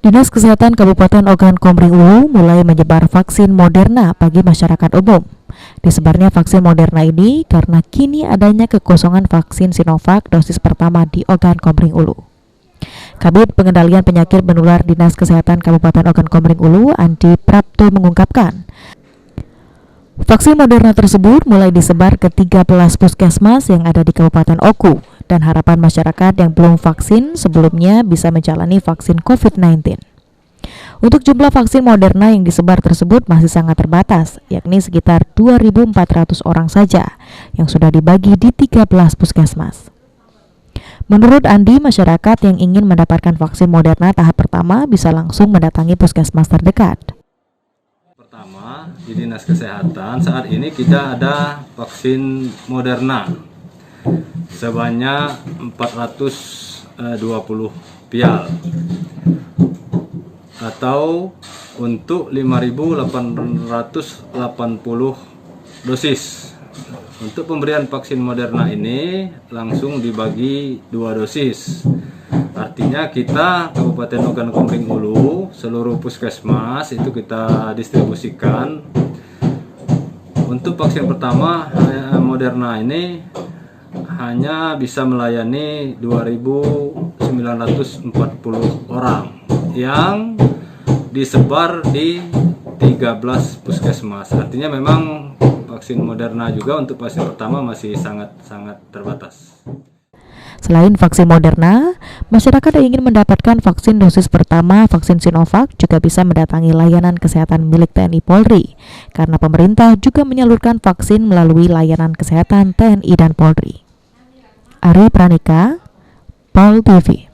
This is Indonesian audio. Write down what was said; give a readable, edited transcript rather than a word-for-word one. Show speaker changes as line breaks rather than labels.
Dinas Kesehatan Kabupaten Ogan Komering Ulu mulai menyebar vaksin Moderna bagi masyarakat umum. Disebarnya vaksin Moderna ini karena kini adanya kekosongan vaksin Sinovac dosis pertama di Ogan Komering Ulu. Kabid Pengendalian Penyakit Menular Dinas Kesehatan Kabupaten Ogan Komering Ulu, Andi Prapto, mengungkapkan, vaksin Moderna tersebut mulai disebar ke 13 puskesmas yang ada di Kabupaten Oku, dan harapan masyarakat yang belum vaksin sebelumnya bisa menjalani vaksin COVID-19. Untuk jumlah vaksin Moderna yang disebar tersebut masih sangat terbatas, yakni sekitar 2.400 orang saja yang sudah dibagi di 13 puskesmas. Menurut Andi, masyarakat yang ingin mendapatkan vaksin Moderna tahap pertama bisa langsung mendatangi puskesmas terdekat.
Pertama, di Dinas Kesehatan saat ini kita ada vaksin Moderna sebanyak 420 vial atau untuk 5.880 dosis. Untuk pemberian vaksin Moderna ini langsung dibagi 2 dosis. Artinya kita Kabupaten Ogan Komering Ulu, seluruh puskesmas itu kita distribusikan. Untuk vaksin pertama Moderna ini hanya bisa melayani 2.940 orang yang disebar di 13 puskesmas. Artinya memang vaksin Moderna juga untuk vaksin pertama masih sangat terbatas.
Selain vaksin Moderna, masyarakat yang ingin mendapatkan vaksin dosis pertama vaksin Sinovac juga bisa mendatangi layanan kesehatan milik TNI Polri, karena pemerintah juga menyalurkan vaksin melalui layanan kesehatan TNI dan Polri. Ari Pranika, POL TV.